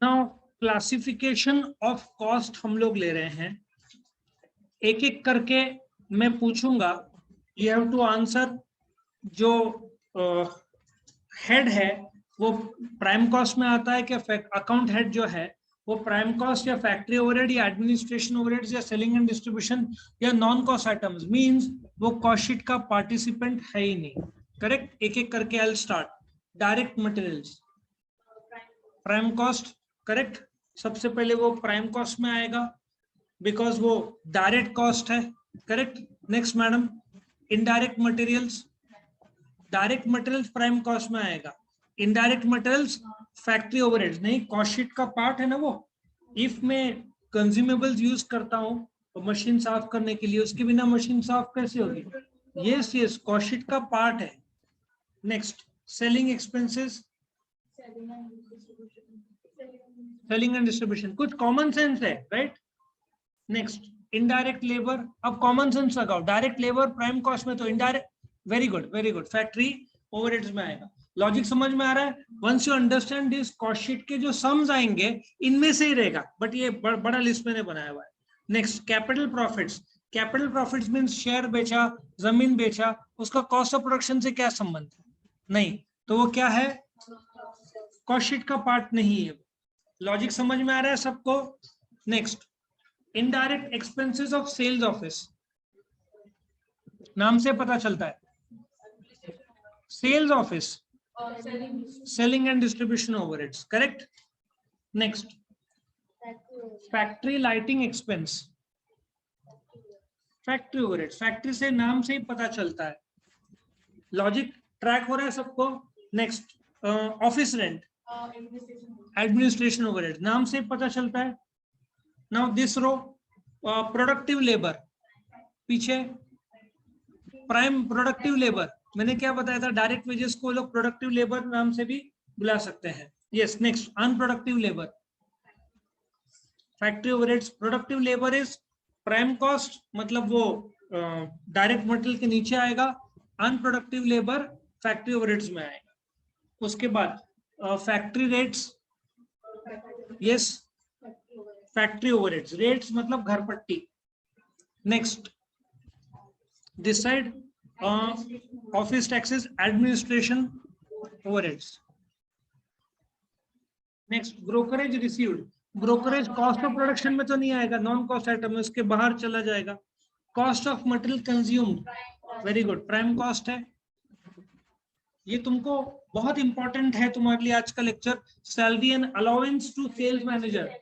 Now classification of cost हम लोग ले रहे हैं, एक एक करके मैं पूछूंगा, यू हैव टू आंसर। जो हेड है वो प्राइम कॉस्ट में आता है क्या? अकाउंट हेड जो है वो प्राइम कॉस्ट या फैक्ट्री ओवरहेड या एडमिनिस्ट्रेशन ओवरहेड्स या सेलिंग एंड डिस्ट्रीब्यूशन या नॉन कॉस्ट आइटम्स, मींस वो कॉस्ट शीट का पार्टिसिपेंट है ही नहीं। करेक्ट? एक एक करके I will start. Direct materials prime cost, correct. सबसे पहले वो प्राइम कॉस्ट में आएगा बिकॉज वो डायरेक्ट कॉस्ट है, correct. Next madam, indirect materials, direct materials prime cost में आएगा, इनडायरेक्ट मटेरियल्स फैक्ट्री ओवरहेड्स नहीं, कॉस्ट शीट का पार्ट है ना वो। इफ मैं कंज्यूमेबल्स यूज करता हूँ तो मशीन साफ करने के लिए, उसके बिना मशीन साफ कैसे होगी? यस यस, कॉस्ट शीट का पार्ट है। Next, selling expenses, selling and distribution, कुछ कॉमन सेंस है, राइट। नेक्स्ट, इनडायरेक्ट लेबर, अब कॉमन सेंस लगाओ, डायरेक्ट लेबर प्राइम कॉस्ट में तो indirect, very good very good, factory overheads में आएगा। लॉजिक समझ में आ रहा है? Once you understand this, cost sheet के जो सम्स आएंगे इनमें से ही रहेगा, बट ये बड़ा लिस्ट मैंने बनाया हुआ है। Next, capital profits, capital profits means share बेचा, जमीन बेचा, उसका कॉस्ट ऑफ प्रोडक्शन से क्या संबंध है? नहीं, तो वो क्या है? कॉस्ट शीट का पार्ट नहीं है। लॉजिक समझ में आ रहा है सबको? Next, indirect expenses of sales office, नाम से पता चलता है, sales office, selling and distribution overheads, correct. Next, factory lighting expense, factory overheads, factory से नाम से ही पता चलता है। लॉजिक ट्रैक हो रहा है सबको? Next, office rent, administration overhead, नाम से पता चलता है। Now this row, productive labour, पीछे प्राइम प्रोडक्टिव लेबर, मैंने क्या बताया था? डायरेक्ट वेजेस को लोग प्रोडक्टिव लेबर नाम से भी बुला सकते हैं। Yes, next, unproductive labour, factory overheads, productive labour is prime cost, मतलब वो डायरेक्ट मटेरियल के नीचे आएगा, अनप्रोडक्टिव लेबर फैक्ट्री ओवरहेड्स में आएगा। उसके बाद factory rates, yes, factory overheads, rates मतलब घर पट्टी। Next, this side office taxes, administration overheads. Next, brokerage received, brokerage cost of production में तो नहीं आएगा, नॉन कॉस्ट आइटम में, उसके बाहर चला जाएगा। Cost of material consumed, very good, prime cost है। ये तुमको बहुत इंपॉर्टेंट है तुम्हारे लिए आज का lecture. Salary and allowance to sales manager,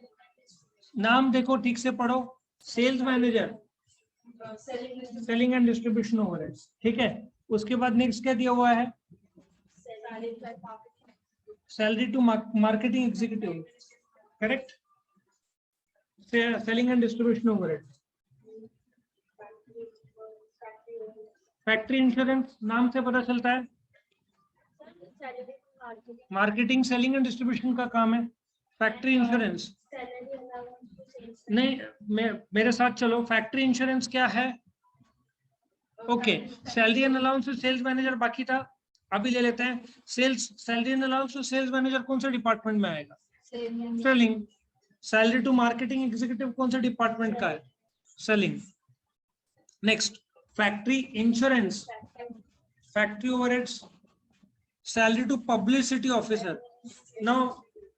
नाम देखो ठीक से पढ़ो, sales manager, selling and distribution overheads, ठीक है। उसके बाद नेक्स्ट क्या दिया हुआ है? Salary to marketing executive, correct, selling and distribution overhead. Factory insurance, नाम से पता चलता है, मार्केटिंग सेलिंग एंड डिस्ट्रीब्यूशन का काम है। फैक्ट्री इंश्योरेंस नहीं, मेरे साथ चलो, फैक्ट्री इंश्योरेंस क्या है? Okay, salary and allowance to sales manager बाकी था, अभी ले लेते हैं। Sales, salary and allowance to sales manager कौन सा डिपार्टमेंट में आएगा? Selling. Salary to marketing executive कौन सा डिपार्टमेंट का है? Selling. Next, factory insurance, factory overheads. Salary to publicity officer, now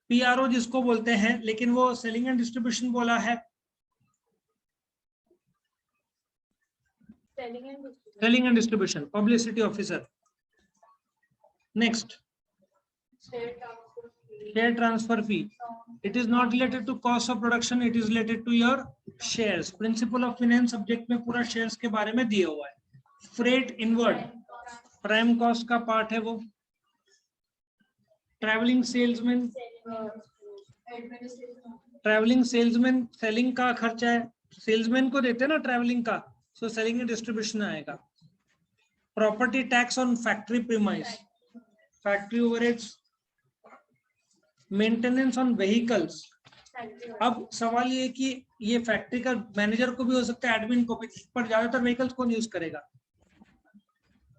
PRO जिसको बोलते हैं, लेकिन वो सेलिंग एंड डिस्ट्रीब्यूशन बोला है। Selling and distribution, publicity officer. Next, share transfer fee, it is not related to cost of production, it is related to your shares. Principle of finance subject में पूरा shares के बारे में दिया हुआ है। freight inward, prime cost का part है वो। traveling salesman, traveling salesman selling का खर्चा है, salesman को देते हैं ना traveling का, so selling and distribution आएगा। property tax on factory premise, factory overheads, maintenance on vehicles. अब सवाल ये कि ये फैक्ट्री का मैनेजर को भी हो सकता है, एडमिन को भी, पर ज्यादातर व्हीकल्स कौन यूज करेगा?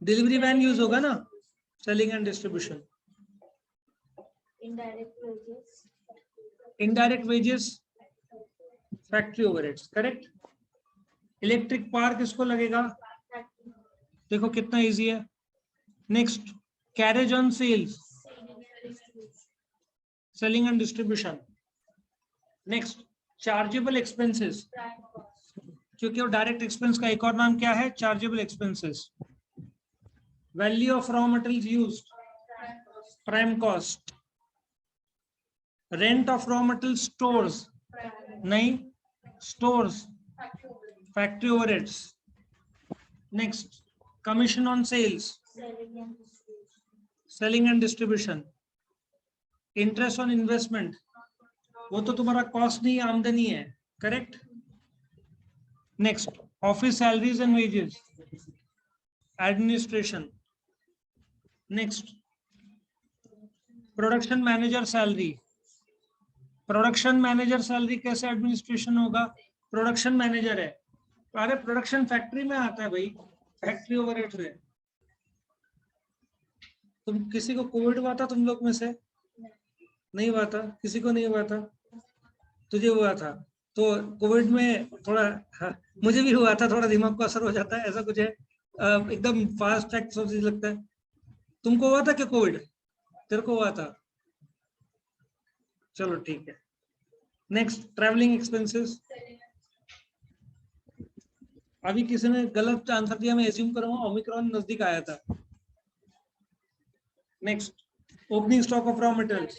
डिलीवरी वैन यूज होगा ना। Selling and distribution, indirect wages factory overheads, correct. Electric power किसको लगेगा, देखो कितना इजी है। Next carriage on sales, selling and distribution. Next chargeable expenses, क्योंकि वो डायरेक्ट एक्सपेंस का एक और नाम क्या है, chargeable expenses. Value of raw materials used, prime cost. Rent of raw material stores, नहीं, stores factory overheads. Next commission on sales, selling and distribution. Interest on investment, वो तो तुम्हारा कॉस्ट नहीं, आमदनी है, correct. Next office salaries and wages, administration. Next production manager salary, production manager salary कैसे administration होगा, production manager है, अरे प्रोडक्शन फैक्ट्री में आता है भाई, फैक्ट्री ओवरहेड्स है। तुम किसी को कोविड हुआ था तुम लोग में से, नहीं हुआ था, किसी को नहीं हुआ था, तुझे हुआ था, तो कोविड में थोड़ा, हाँ, मुझे भी हुआ था, थोड़ा दिमाग को असर हो जाता है, ऐसा कुछ है, एकदम फास्ट ट्रैक सब चीज लगता है। तुमको हुआ था क्या कोविड, तेरे को हुआ था, चलो ठीक है। नेक्स्ट ट्रैवलिंग एक्सपेंसेस, अभी किसी ने गलत आंसर दिया, मैं एज्यूम करूंगा ओमिक्रॉन नजदीक आया था। Next opening stock of raw materials,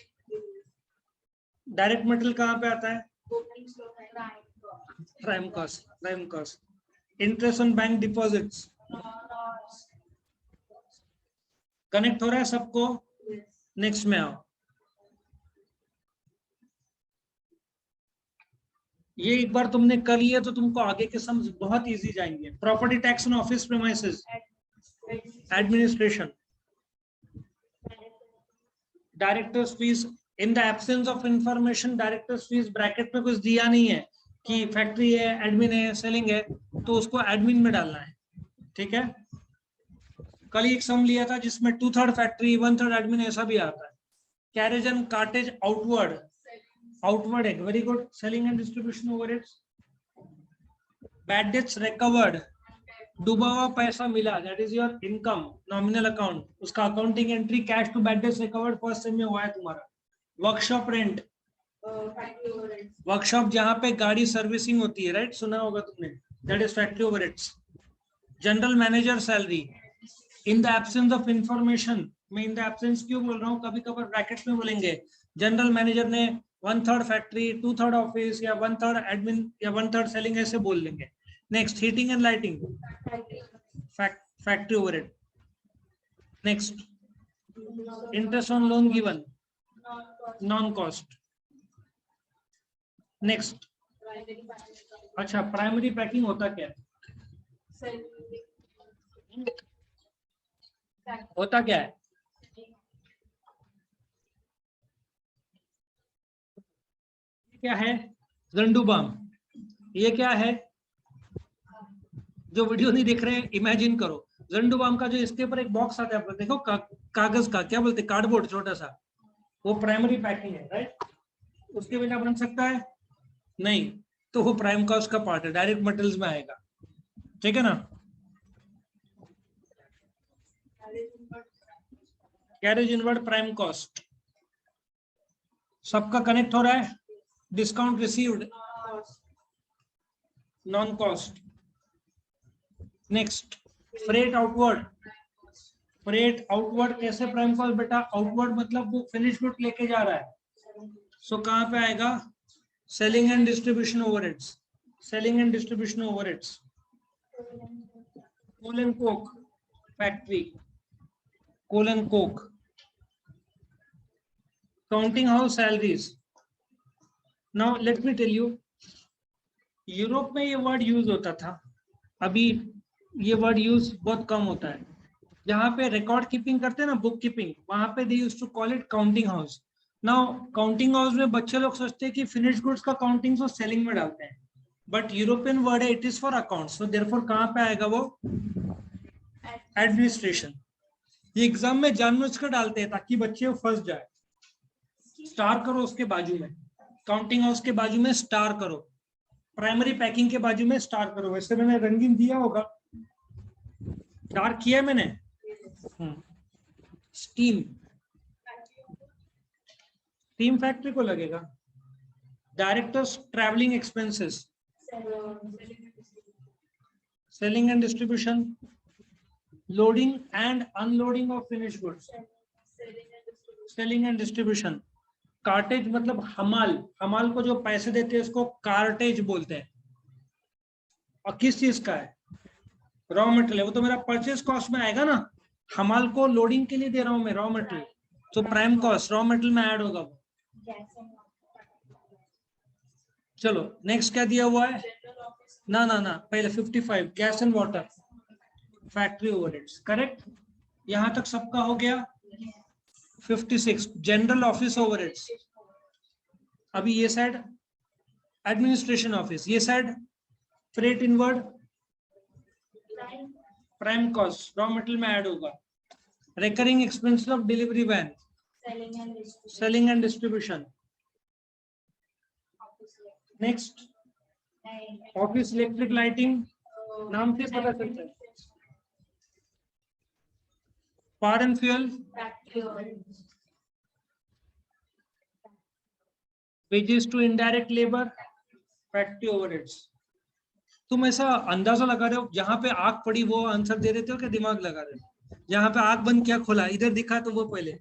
direct material कहाँ पे आता है, prime cost, prime cost. Interest on bank deposits, connect हो रहा है सबको, नेक्स्ट में आओ। ये एक बार तुमने कर लिया तो तुमको आगे के समझ बहुत इजी जाएंगे। Property tax on office premises, administration. Directors fees, in the absence of information directors fees bracket में कुछ दिया नहीं है कि फैक्ट्री है, एडमिन है, सेलिंग है, तो उसको एडमिन में डालना है, ठीक है। कल एक सम लिया था जिसमें 2/3 फैक्ट्री 1/3 एडमिन, ऐसा भी आता है। Carriage and cartage outward, outward है, very good. Selling and distribution overheads. Bad debts recovered, डूबा हुआ पैसा मिला, that is your income, nominal account, उसका accounting entry cash to bad debts recovered first same में हुआ है तुम्हारा। वर्कशॉप रेंट, वर्कशॉप जहां पे गाड़ी सर्विसिंग होती है, राइट, सुना होगा तुमने, that is factory overheads. General manager salary, in the absence of information, मैं इन द एब्सेंस क्यों बोल रहा हूँ, कभी कभार ब्रैकेट्स में बोलेंगे जनरल मैनेजर ने 1/3 फैक्ट्री, 2/3 ऑफिस, या 1/3 एडमिन, या 1/3 सेलिंग, ऐसे बोल लेंगे। Next heating and lighting, factory overhead. Next interest on loan given, non cost. Next, अच्छा प्राइमरी पैकिंग होता क्या है, होता क्या है, क्या है, झंडूबाम। ये क्या है, जो वीडियो नहीं देख रहे हैं इमेजिन करो, झंडूबाम का जो इसके ऊपर एक बॉक्स आता है, देखो कागज का, क्या बोलते हैं, कार्डबोर्ड छोटा सा, वो प्राइमरी पैकिंग है, राइट। उसके बिना बन सकता है नहीं, तो वो प्राइम कॉस्ट का पार्ट है, डायरेक्ट मटेरियल्स में आएगा, ठीक है ना। कैरेज इनवर्ड प्राइम कॉस्ट, सबका कनेक्ट हो रहा है। Discount received, non cost. Next freight outward, freight outward कैसे प्राइम कॉस्ट बेटा, आउटवर्ड मतलब वो फिनिश गुड लेके जा रहा है, सो कहां पे आएगा, selling and distribution overheads, selling and distribution overheads. Coal and coke factory, coal and coke. Counting house salaries, now let me tell you, Europe में ये वर्ड यूज होता था, अभी ये वर्ड यूज बहुत कम होता है। जहां पे रिकॉर्ड कीपिंग करते हैं ना, बुक कीपिंग, वहां पे they used to call it counting house. Now counting house में बच्चे लोग सोचते हैं कि फिनिश्ड गुड्स का काउंटिंग तो सेलिंग में डालते हैं, बट यूरोपियन वर्ड है, it is for accounts, so therefore कहां पे आएगा वो, एडमिनिस्ट्रेशन। ये एग्जाम में जानबूझकर डालते हैं ताकि बच्चे फंस जाए, स्टार करो उसके बाजू में, काउंटिंग हाउस के बाजू में स्टार करो, प्राइमरी पैकिंग के बाजू में स्टार करो। वैसे मैंने रंगीन दिया होगा, डार्क किया है मैंने। स्टीम, स्टीम फैक्ट्री को लगेगा। Directors travelling expenses, selling and distribution, loading and unloading of finish goods, selling and distribution. Cartage मतलब हमाल, हमाल को जो पैसे देते हैं उसको कार्टेज बोलते हैं। और किस चीज का है? रॉ मटेरियल, वो तो मेरा परचेज कॉस्ट में आएगा ना। हमाल को लोडिंग के लिए दे रहा हूं मैं रॉ मटेरियल, तो प्राइम कॉस्ट रॉ मटेरियल में ऐड होगा वो। चलो नेक्स्ट क्या दिया हुआ है? ना ना ना, पहले 55 gas and water, factory overheads, correct. यहां तक सबका हो गया। 56 जनरल ऑफिस ओवरहेड्स। अभी ये साइड एडमिनिस्ट्रेशन ऑफिस, ये side freight inward, prime cost raw material में ऐड होगा। Recurring expenses of delivery van, selling and distribution. Next office electric lighting, नाम से पता चलता है। Power and fuel, wages to indirect labour, factory overheads. तुम ऐसा अंदाजा लगा रहे हो, जहां पे आग पड़ी वो आंसर दे रहे हो क्या दिमाग लगा रहे हो? जहां पे आग बंद क्या खोला, इधर दिखा तो वो पहले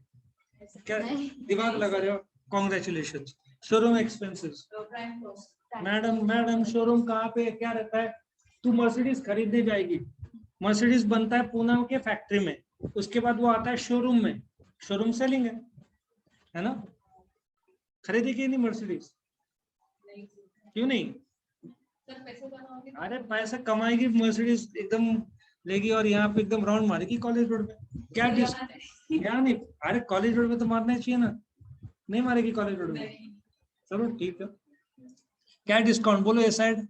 क्या दिमाग लगा रहे हो? Congratulation. Showroom expenses, madam showroom कहाँ पे क्या रहता है? तू मर्सिडीज खरीदने जाएगी, मर्सिडीज बनता है पूना के फैक्ट्री में, उसके बाद वो आता है शोरूम में, शोरूम सेलिंग है ना? खरीदेगी नहीं मर्सिडीज? क्यों नहीं? अरे पैसे कमाएगी मर्सिडीज, एकदम लेगी और यहाँ पे एकदम राउंड मारेगी कॉलेज रोड में। क्या क्या नहीं? अरे कॉलेज रोड में तो मारना चाहिए ना, नहीं मारेगी कॉलेज रोड में? चलो ठीक है। क्या डिस्काउंट बोलो? ये side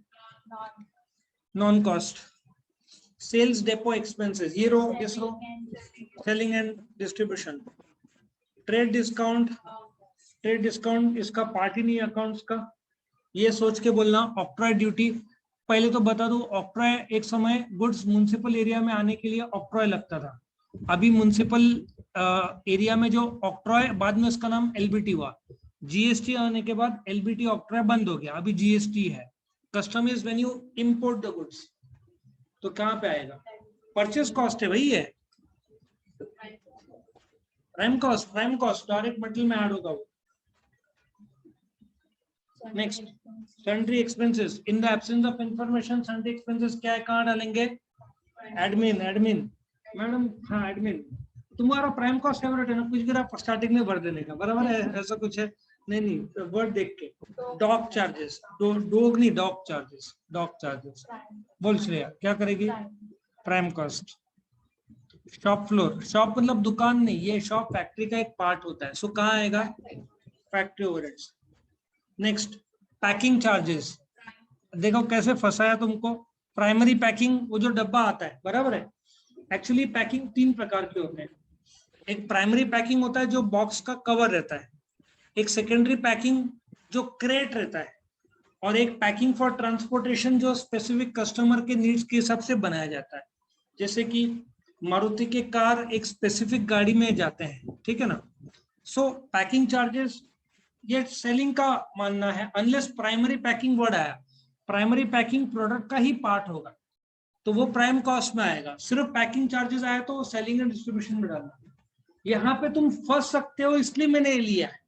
non cost, sales depot expenses, ये row this row, selling and distribution. Trade discount, trade discount इसका पार्ट ही नहीं अकाउंट्स का, ये सोच के बोलना। ऑक्ट्रॉय ड्यूटी, पहले तो बता दूं, ऑक्ट्रॉय एक समय गुड्स म्युनिसिपल एरिया में आने के लिए ऑक्ट्रॉय लगता था। अभी म्युनिसिपल एरिया में जो ऑक्ट्रॉय, बाद में उसका नाम एलबीटी हुआ। जीएसटी आने के बाद एलबीटी ऑक्ट्रॉय बंद हो गया, अभी जीएसटी है। Custom is when you import the goods, तो कहाँ पे आएगा? परचेस कॉस्ट है भाई, है prime cost, prime cost direct material में ऐड होगा वो। Next sundry expenses, in the absence of information sundry expenses क्या है, कहाँ डालेंगे? एडमिन, एडमिन मैडम, हाँ एडमिन। तुम्हारा प्राइम कॉस्ट फेवरेट है ना, कुछ भी आप स्टार्टिंग में भर देने का, बराबर है? ऐसा कुछ है? नहीं वर्ड देख के। डॉक चार्जेस, डॉग नहीं, डॉक चार्जेस, डॉक चार्जेस। बोल श्रेया क्या करेगी? Prime cost. Shop floor, shop मतलब दुकान नहीं, ये शॉप फैक्ट्री का एक पार्ट होता है, सो कहाँ आएगा? Factory overheads. Next packing charges, देखो कैसे फंसाया तुमको। प्राइमरी पैकिंग, वो जो डब्बा आता है, बराबर है? एक्चुअली पैकिंग तीन प्रकार के होते हैं। एक प्राइमरी पैकिंग होता है जो बॉक्स का कवर रहता है, एक सेकेंडरी पैकिंग जो क्रेट रहता है, और एक पैकिंग फॉर ट्रांसपोर्टेशन जो स्पेसिफिक कस्टमर के नीड्स के हिसाब से बनाया जाता है। जैसे कि मारुति के कार एक स्पेसिफिक गाड़ी में जाते हैं, ठीक है ना? सो पैकिंग चार्जेस ये सेलिंग का मानना है, अनलेस प्राइमरी पैकिंग वर्ड आया, प्राइमरी पैकिंग प्रोडक्ट का ही पार्ट होगा तो वो प्राइम कॉस्ट में आएगा। सिर्फ पैकिंग चार्जेस आया तो सेलिंग एंड डिस्ट्रीब्यूशन में डालना। यहाँ पे तुम फंस सकते हो, इसलिए मैंने ये लिया है,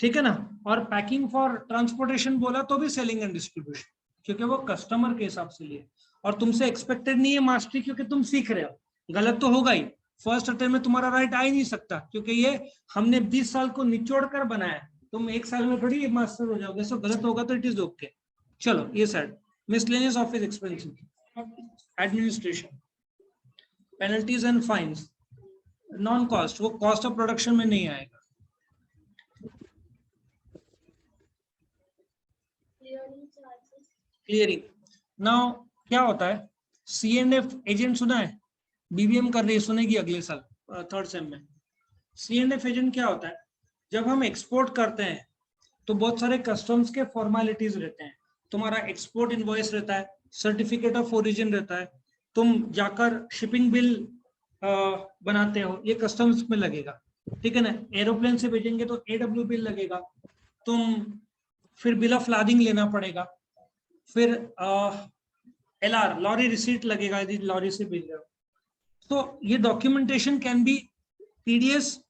ठीक है ना? और पैकिंग फॉर ट्रांसपोर्टेशन बोला तो भी सेलिंग एंड डिस्ट्रीब्यूशन, क्योंकि वो कस्टमर के हिसाब से लिए, और तुमसे एक्सपेक्टेड नहीं है मास्टरी, क्योंकि तुम सीख रहे हो। गलत तो होगा ही, फर्स्ट अटेम्प्ट में तुम्हारा राइट आ ही नहीं सकता, क्योंकि ये हमने 20 साल को निचोड़ कर बनाया। तुम एक साल में थोड़ी मास्टर हो जाओगे, सो गलत होगा तो इट इज ओके। चलो ये side miscellaneous office expenses, administration, penalties and fines, non cost, वो कॉस्ट ऑफ प्रोडक्शन में नहीं आएगा। क्लियरिंग, नाउ क्या होता है? C&F एजेंट सुना है? बीबीएम कर रही है, सुनेगी अगले साल थर्ड सेम में। C&F एजेंट क्या होता है? जब हम एक्सपोर्ट करते हैं तो बहुत सारे कस्टम्स के फॉर्मेलिटीज रहते हैं। तुम्हारा एक्सपोर्ट इनवॉइस रहता है, सर्टिफिकेट ऑफ ओरिजिन रहता है, तुम जाकर शिपिंग बिल बनाते हो, ये कस्टम्स में लगेगा, ठीक है ना। एरोप्लेन से भेजेंगे तो AW बिल लगेगा, तुम फिर बिल ऑफ लादिंग लेना पड़ेगा, फिर LR लॉरी रिसीट लगेगा यदि लॉरी से भेज रहे हो। तो ये documentation can be tedious,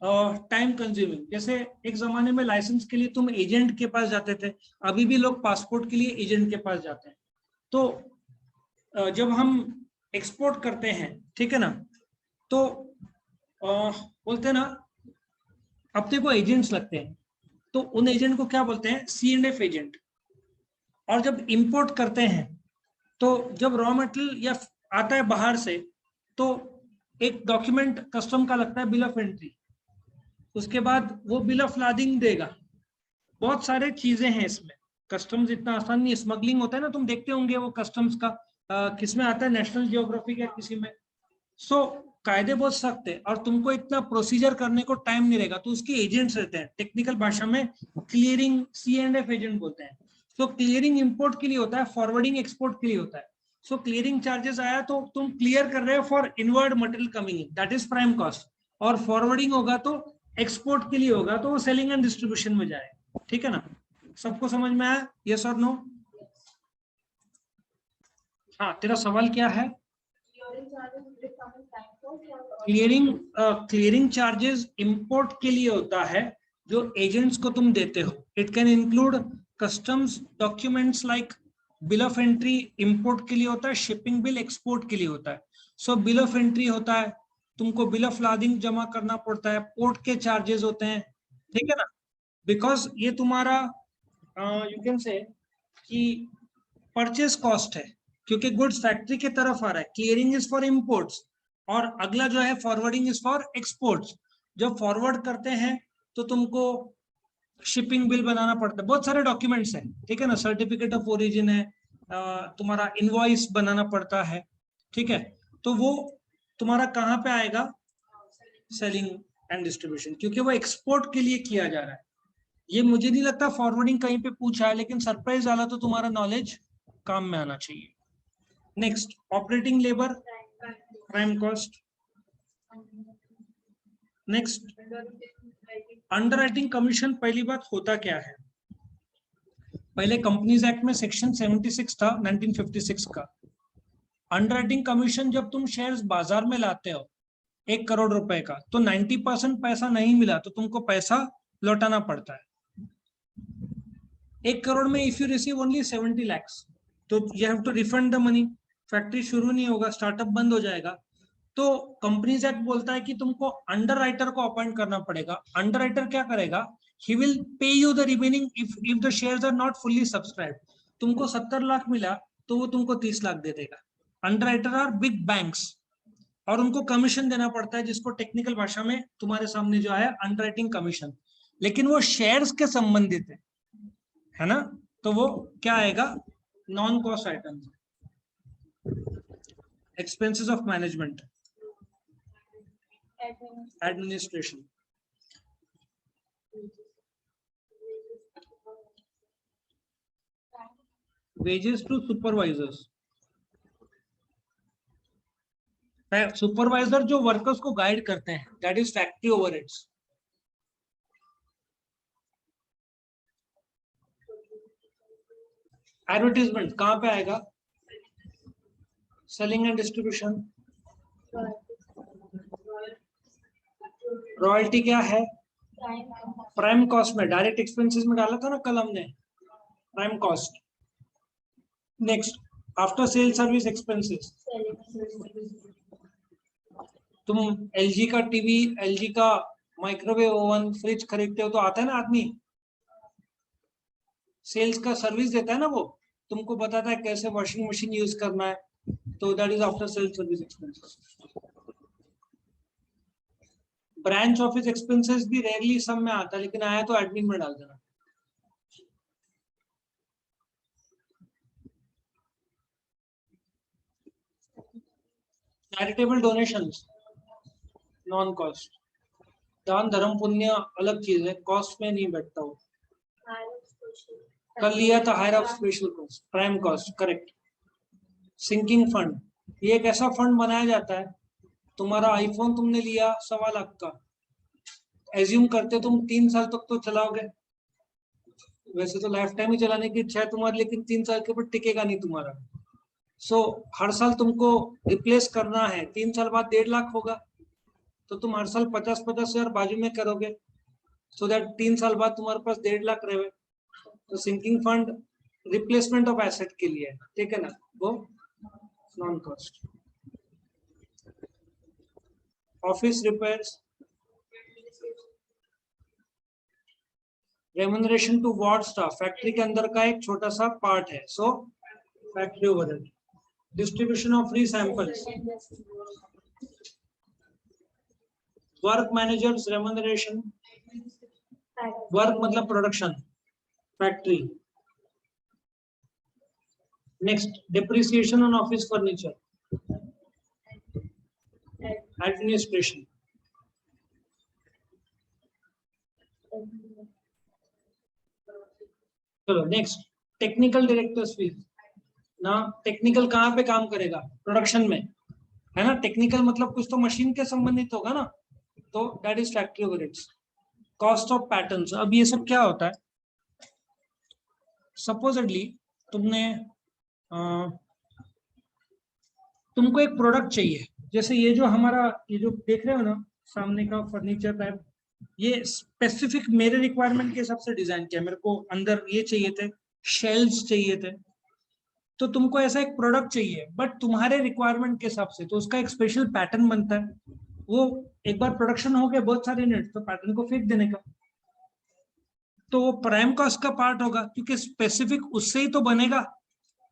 time consuming. जैसे एक जमाने में लाइसेंस के लिए तुम एजेंट के पास जाते थे, अभी भी लोग पासपोर्ट के लिए एजेंट के पास जाते हैं। तो जब हम एक्सपोर्ट करते हैं, ठीक है ना, तो बोलते हैं ना अपने को एजेंट्स लगते हैं, तो उन एजेंट को क्या बोलते हैं, C&F एजेंट। और जब इंपोर्ट करते हैं तो जब रॉ मटेरियल या आता है बाहर से, तो एक डॉक्यूमेंट कस्टम का लगता है बिल ऑफ एंट्री, उसके बाद वो बिल ऑफ लादिंग देगा। बहुत सारे चीजें हैं इसमें, कस्टम्स इतना आसान नहीं। स्मगलिंग होता है ना, तुम देखते होंगे वो कस्टम्स का किसमें आता है, नेशनल जियोग्राफिक या किसी में। सो कायदे बहुत सख्त है और तुमको इतना प्रोसीजर करने को टाइम नहीं रहेगा, तो उसके एजेंट्स रहते हैं, टेक्निकल भाषा में क्लियरिंग C&F एजेंट बोलते हैं। सो क्लियरिंग इंपोर्ट के लिए होता है, फॉरवर्डिंग एक्सपोर्ट के लिए होता है। सो क्लियरिंग चार्जेस आया तो तुम क्लियर कर रहे हो for inward material coming in, that is prime cost. और फॉरवर्डिंग होगा तो एक्सपोर्ट के लिए होगा, तो वो सेलिंग एंड डिस्ट्रीब्यूशन में जाएगा, ठीक है ना। सबको समझ में आया, यस और नो? हाँ, तेरा सवाल क्या है? क्लियरिंग चार्जेस इंपोर्ट के लिए होता है, जो एजेंट्स को तुम देते हो। It can include customs documents like bill of entry, import के लिए होता है, शिपिंग बिल एक्सपोर्ट के लिए होता है। सो बिल ऑफ एंट्री होता है, तुमको बिल ऑफ लादिंग जमा करना पड़ता है, पोर्ट के चार्जेस होते हैं, ठीक है ना। बिकॉज ये तुम्हारा यू कैन से कि परचेस कॉस्ट है, क्योंकि गुड्स फैक्ट्री की तरफ आ रहा है। क्लियरिंग इज फॉर इंपोर्ट्स और अगला जो है फॉरवर्डिंग इज फॉर एक्सपोर्ट्स। जब फॉरवर्ड करते हैं तो तुमको शिपिंग बिल बनाना पड़ता है, बहुत सारे डॉक्यूमेंट्स हैं, ठीक है ना। सर्टिफिकेट ऑफ ओरिजिन है, तुम्हारा इनवॉइस बनाना पड़ता है, ठीक है। तो वो तुम्हारा कहाँ पे आएगा, सेलिंग एंड डिस्ट्रीब्यूशन, क्योंकि वो एक्सपोर्ट के लिए किया जा रहा है। ये मुझे नहीं लगता फॉरवर्डिंग कहीं पे पूछा है, लेकिन सरप्राइज वाला तो तुम्हारा नॉलेज काम में आना चाहिए। Next, operating labour, prime cost. Next, underwriting commission. पहली बात होता क्या है, पहले कंपनीज एक्ट में सेक्शन 76 था 1956 का। अंडरराइटिंग कमीशन जब तुम शेयर्स बाजार में लाते हो 1 करोड़ रुपए का, तो 90% पैसा नहीं मिला तो तुमको पैसा लौटाना पड़ता है। 1 करोड़ में if you receive only 70 lakhs, तो you have to refund the money. Factory शुरू नहीं होगा, स्टार्टअप बंद हो जाएगा। तो कंपनीज एक्ट बोलता है कि तुमको अंडरराइटर को अपॉइंट करना पड़ेगा। अंडरराइटर क्या करेगा, he will pay you the remaining if the shares are not fully subscribed. तुमको 70 लाख मिला तो वो तुमको 30 लाख दे देगा। अंडरराइटर आर बिग बैंक्स और उनको कमीशन देना पड़ता है, जिसको टेक्निकल भाषा में तुम्हारे सामने जो है अंडरराइटिंग कमीशन। लेकिन वो शेयर्स के संबंधित है ना, तो वो क्या आएगा, non cost item, expenses of management, administration, wages to supervisors. Supervisor जो वर्कर्स को गाइड करते हैं, that is factory overheads. Advertisement कहां पे आएगा, सेलिंग एंड डिस्ट्रीब्यूशन। रॉयल्टी क्या है, प्राइम कॉस्ट में, डायरेक्ट एक्सपेंसेस में डाला था ना कल हमने, prime cost. Next, after sale service expenses. तुम एलजी का टीवी, एलजी का माइक्रोवेव ओवन, फ्रिज खरीदते हो तो आता है ना आदमी, सेल्स का सर्विस देता है ना, वो तुमको बताता है कैसे वॉशिंग मशीन यूज करना है, तो that is after sale service expenses. Branch office expenses भी रेयरली सब में आता है, लेकिन आया तो एडमिन में डाल देना। Charitable donations, non cost. दान धर्म पुण्य अलग चीज है, कॉस्ट में नहीं बैठता हो। कर लिया था hire of special cost, prime cost, correct. Sinking fund, ये एक ऐसा फंड बनाया जाता है, तुम्हारा आईफोन तुमने लिया 1.25 लाख का, एज्यूम करते तुम 3 साल तक तो चलाओगे, वैसे तो लाइफ टाइम ही चलाने की इच्छा है तुम्हारी, लेकिन 3 साल के ऊपर टिकेगा नहीं तुम्हारा। सो हर साल तुमको रिप्लेस करना है, 3 साल बाद 1.5 लाख होगा, तो तुम हर साल 50-50 हजार बाजू में करोगे, सो दैट 3 साल बाद तुम्हारे पास 1.5 लाख रहे। तो sinking fund replacement of asset के लिए, ठीक है ना, वो non cost. Office repairs, remuneration to ward staff, factory के अंदर का एक छोटा सा पार्ट है, so factory overhead. Distribution of free samples, work managers remuneration, work मतलब production, factory. Next, depreciation on office furniture, administration. चलो नेक्स्ट, टेक्निकल डायरेक्टर्स फीस ना। टेक्निकल कहाँ पे काम करेगा? प्रोडक्शन में, है ना। टेक्निकल मतलब कुछ तो मशीन के संबंधित होगा ना, तो that is factory overheads. Cost of patterns, अब ये सब क्या होता है? सपोजिटली तुमने तुमको एक प्रोडक्ट चाहिए, जैसे ये जो हमारा, ये जो देख रहे हो ना सामने का फर्नीचर टाइप, ये स्पेसिफिक मेरे रिक्वायरमेंट के हिसाब से डिजाइन किया। मेरे को अंदर ये चाहिए थे, शेल्व्स चाहिए थे, तो तुमको ऐसा एक प्रोडक्ट चाहिए बट तुम्हारे रिक्वायरमेंट के हिसाब से, तो उसका एक स्पेशल पैटर्न बनता है। वो एक बार प्रोडक्शन हो गए बहुत सारे यूनिट, तो पैटर्न को फेंक देने का, तो वो प्राइम कॉस्ट का पार्ट होगा, क्योंकि स्पेसिफिक उससे ही तो बनेगा।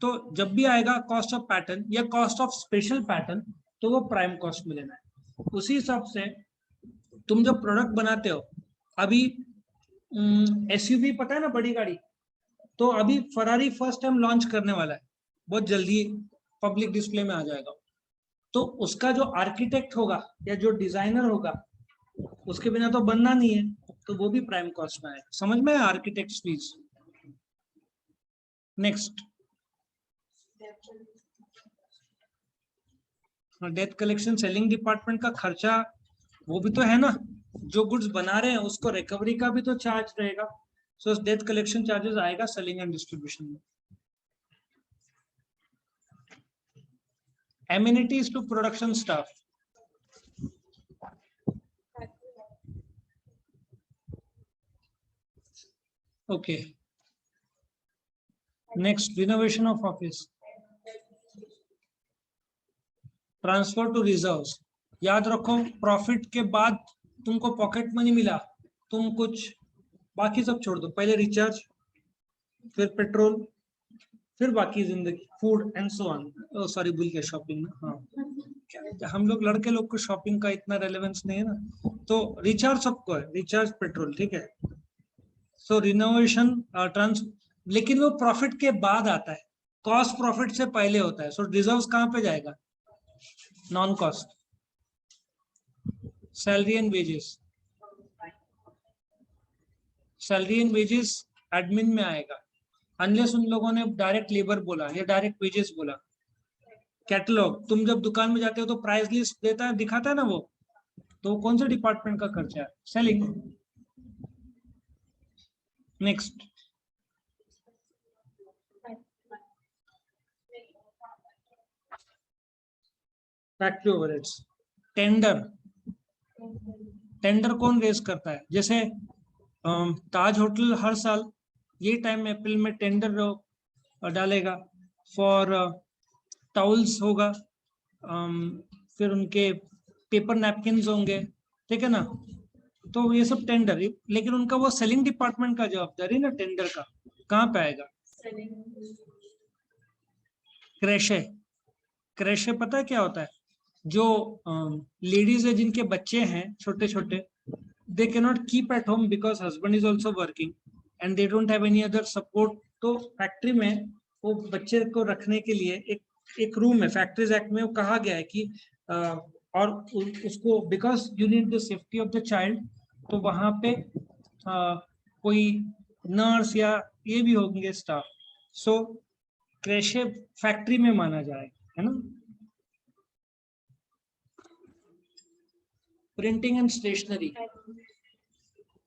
तो जब भी आएगा कॉस्ट ऑफ पैटर्न या कॉस्ट ऑफ स्पेशल पैटर्न, तो वो प्राइम कॉस्ट में लेना है। उसी हिसाब से तुम जब प्रोडक्ट बनाते हो, अभी एसयूवी पता है ना, बड़ी गाड़ी, तो अभी फरारी फर्स्ट टाइम लॉन्च करने वाला है, बहुत जल्दी पब्लिक डिस्प्ले में आ जाएगा। तो उसका जो आर्किटेक्ट होगा या जो डिजाइनर होगा, उसके बिना तो बनना नहीं है, तो वो भी प्राइम कॉस्ट में आएगा। समझ में? Architect fees. Next, death collection, selling department का खर्चा, वो भी तो है ना, जो गुड्स बना रहे हैं उसको रिकवरी का भी तो चार्ज रहेगा, सो डेथ कलेक्शन चार्जेस आएगा सेलिंग एंड डिस्ट्रीब्यूशन में। Amenities to production staff, okay. Next, renovation of office, transfer to reserves. याद रखो, प्रॉफिट के बाद तुमको पॉकेट मनी मिला, तुम कुछ बाकी सब छोड़ दो, पहले रिचार्ज, फिर पेट्रोल, फिर बाकी जिंदगी, food and so on. Sorry भूल गया, शॉपिंग। हाँ, हम लोग लड़के लोग को शॉपिंग का इतना रेलेवेंस नहीं है ना, तो रिचार्ज सबको है, रिचार्ज पेट्रोल, ठीक है। सो रिनोवेशन ट्रांस, लेकिन वो प्रॉफिट के बाद आता है, कॉस्ट प्रॉफिट से पहले होता है। सो रिजर्व्स कहाँ पे जाएगा? Non cost. Salary and wages, salary and wages admin में आएगा, अनलेस उन लोगों ने डायरेक्ट लेबर बोला या डायरेक्ट वेजेस बोला। कैटलॉग, तुम जब दुकान में जाते हो तो प्राइस लिस्ट देता है, दिखाता है ना वो, तो कौन से डिपार्टमेंट का खर्चा है? Selling. Next, factory overheads. Tender, tender कौन रेज करता है? जैसे ताज होटल हर साल ये टाइम में अप्रैल में टेंडर डालेगा फॉर टॉवल्स होगा, फिर उनके पेपर नैपकिन्स होंगे, ठीक है ना। तो ये सब टेंडर, लेकिन उनका वो सेलिंग डिपार्टमेंट का जवाबदारी ना टेंडर का, कहाँ पे आएगा? क्रेशे, क्रेशे पता है क्या होता है? जो लेडीज है जिनके बच्चे हैं छोटे छोटे, they cannot keep at home because husband is also working and they don't have any other support, तो फैक्ट्री में वो बच्चे को रखने के लिए एक रूम है, फैक्ट्रीज एक्ट में वो कहा गया है कि और उसको because you need the safety of the child, तो वहां पे कोई नर्स या ये भी होंगे स्टाफ। सो क्रेशे फैक्ट्री में माना जाए, है ना। Printing and stationery,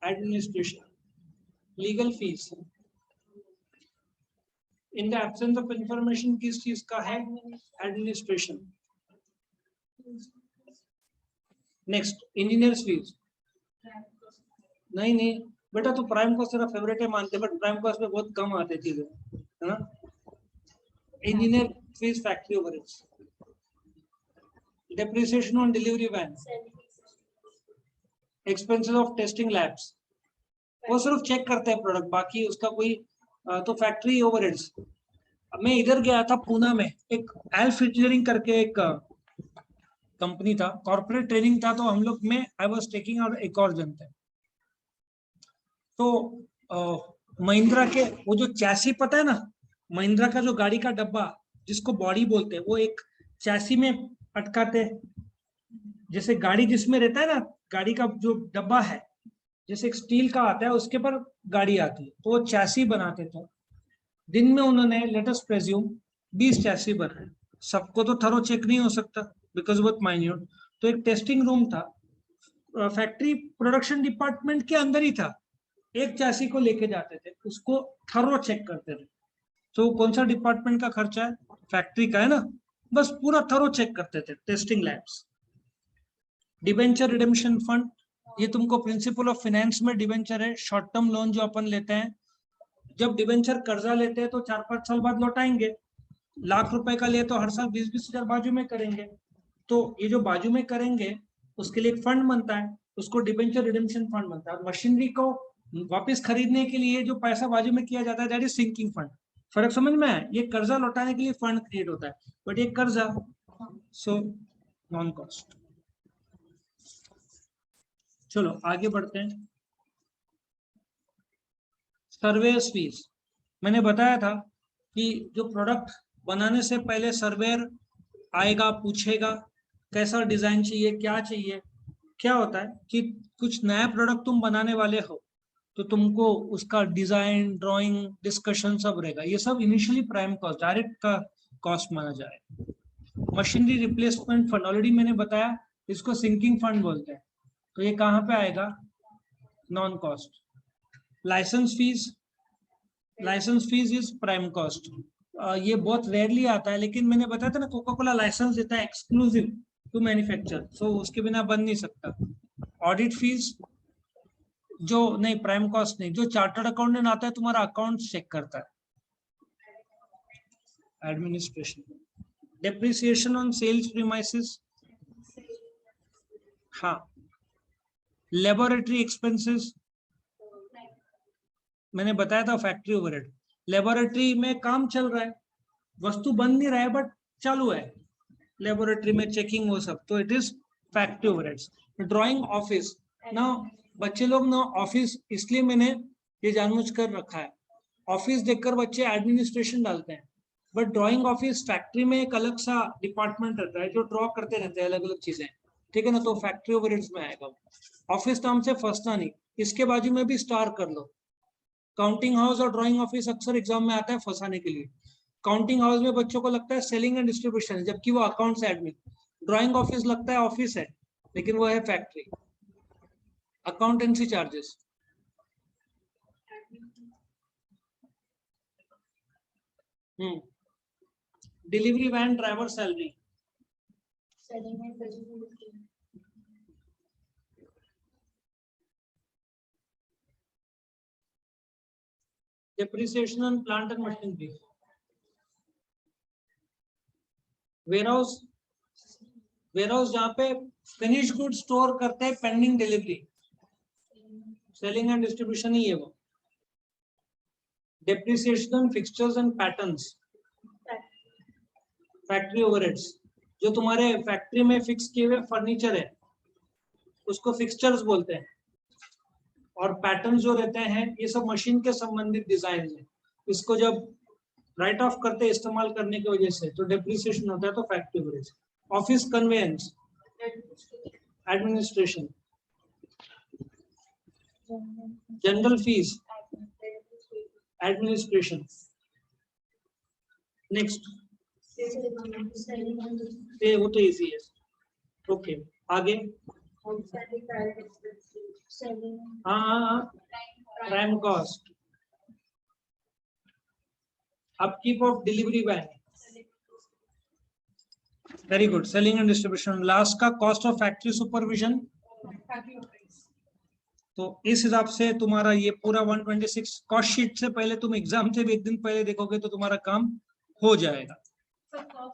administration, legal fees. In the absence of information किस चीज का है? एडमिनिस्ट्रेशन। Next, engineers fees. नहीं बेटा, तो प्राइम कॉस्ट तेरा फेवरेट है मानते, बट प्राइम कॉस्ट में बहुत कम आते चीजें, है ना। Engineer fees, factory overheads, depreciation on delivery van, expenses of testing labs, वो सिर्फ चेक करते हैं प्रोडक्ट, बाकी उसका कोई तो फैक्ट्री ओवरहेड्स। मैं इधर गया था पूना में, एक एल्फ इंजीनियरिंग करके एक कंपनी था, कॉर्पोरेट ट्रेनिंग था, तो हम लोग में आई वाज टेकिंग और एक और जन थे। तो महिंद्रा के वो जो चैसी पता है ना, महिंद्रा का जो गाड़ी का डब्बा जिसको बॉडी बोलते हैं, वो एक चैसी में अटकाते, जैसे गाड़ी जिसमें रहता है ना, गाड़ी का जो डब्बा है जैसे एक स्टील का आता है, उसके पर गाड़ी आती है, तो वो चैसी बनाते थे। दिन में उन्होंने लेट अस प्रेज्यूम 20 चैसी बनाए। सबको तो थरो चेक नहीं हो सकता बिकॉज बहुत माइन्यूट, तो एक टेस्टिंग रूम था, फैक्ट्री प्रोडक्शन डिपार्टमेंट के अंदर ही था। एक चैसी को लेके जाते थे, उसको थरो चेक करते थे। तो कौन सा डिपार्टमेंट का खर्चा है? फैक्ट्री का, है ना। बस पूरा थरो चेक करते थे, testing labs. Debenture redemption fund, ये तुमको प्रिंसिपल ऑफ फाइनेंस में डिबेंचर है, शॉर्ट टर्म लोन जो अपन लेते हैं। जब डिबेंचर कर्जा लेते हैं तो 4-5 साल बाद लौटाएंगे। लाख रुपए का लिए तो हर साल 20-20 हजार बाजू में करेंगे। तो ये जो बाजू में करेंगे उसके लिए एक फंड बनता है, उसको डिबेंचर रिडेम्पशन फंड बनता है। मशीनरी को वापस खरीदने के लिए जो पैसा बाजू में किया जाता है, दैट इज सिंकिंग फंड। फर्क समझ में है? ये कर्जा लौटाने के लिए फंड क्रिएट होता है, बट ये कर्जा, सो नॉन कॉस्ट। चलो आगे बढ़ते हैं। सर्वेयर्स फीस, मैंने बताया था कि जो प्रोडक्ट बनाने से पहले सर्वेयर आएगा, पूछेगा कैसा डिजाइन चाहिए, क्या चाहिए। क्या होता है कि कुछ नया प्रोडक्ट तुम बनाने वाले हो, तो तुमको उसका डिजाइन, ड्राइंग, डिस्कशन सब रहेगा। ये सब इनिशियली प्राइम कॉस्ट, डायरेक्ट का कॉस्ट माना जाए। मशीनरी रिप्लेसमेंट फंड, ऑलरेडी मैंने बताया, इसको सिंकिंग फंड बोलते हैं, तो ये कहाँ पे आएगा? Non cost. License fees, license fees is prime cost. ये बहुत रेयरली आता है, लेकिन मैंने बताया था ना, कोका कोला लाइसेंस देता है एक्सक्लूसिव टू मैन्युफैक्चर, सो उसके बिना बन नहीं सकता। ऑडिट फीस, जो नहीं प्राइम कॉस्ट नहीं, जो चार्टर्ड अकाउंटेंट आता है तुम्हारा अकाउंट चेक करता है। Administration, depreciation on sales premises, हाँ। लेबोरेटरी एक्सपेंसेस, मैंने बताया था फैक्ट्री ओवरहेड। लेबोरेटरी में काम चल रहा है, वस्तु बन नहीं रहा है बट चालू है, लेबोरेटरी में चेकिंग वो सब, तो it is factory overheads. Drawing office ना, बच्चे लोग ना ऑफिस, इसलिए मैंने ये जानबूझकर रखा है, ऑफिस देखकर बच्चे एडमिनिस्ट्रेशन डालते हैं, बट ड्राइंग ऑफिस फैक्ट्री में एक अलग सा डिपार्टमेंट रहता है जो ड्रॉ करते रहते हैं अलग अलग चीजें, ठीक है ना, तो फैक्ट्री ओवरहेड्स में आएगा। ऑफिस नाम से फंसना नहीं, इसके बाजू में भी स्टार कर लो। काउंटिंग हाउस और ड्राइंग ऑफिस अक्सर एग्जाम में आता है फंसाने के लिए। काउंटिंग हाउस में बच्चों को लगता है सेलिंग एंड डिस्ट्रीब्यूशन, जबकि वो अकाउंट्स एडमिन। ड्राइंग ऑफिस लगता है ऑफिस है, लेकिन वो है factory. Accountancy charges, delivery van driver salary, depreciation on plant and machinery, warehouse, warehouse जहाँ पे फिनिश गुड स्टोर करते हैं pending delivery, selling and distribution ही है वो। Depreciation on fixtures and patterns, factory overheads, जो तुम्हारे फैक्ट्री में फिक्स किए हुए फर्नीचर है उसको फिक्सचर्स बोलते हैं, और पैटर्न जो रहते हैं ये सब मशीन के संबंधित डिजाइन है, इसको जब राइट ऑफ करते हैं इस्तेमाल करने की वजह से तो डेप्रिसिएशन होता है, तो factory overheads. Office conveyance, administration, general fees, administration. Next, ये वो तो इजी है। ओके, आगे। हाँ, prime cost, upkeep of delivery van, very good. Selling and distribution, last का कॉस्ट ऑफ फैक्ट्री सुपरविजन। तो इस हिसाब से तुम्हारा ये पूरा 126 कॉस्ट शीट से पहले तुम एग्जाम से भी एक दिन पहले देखोगे तो तुम्हारा काम हो जाएगा।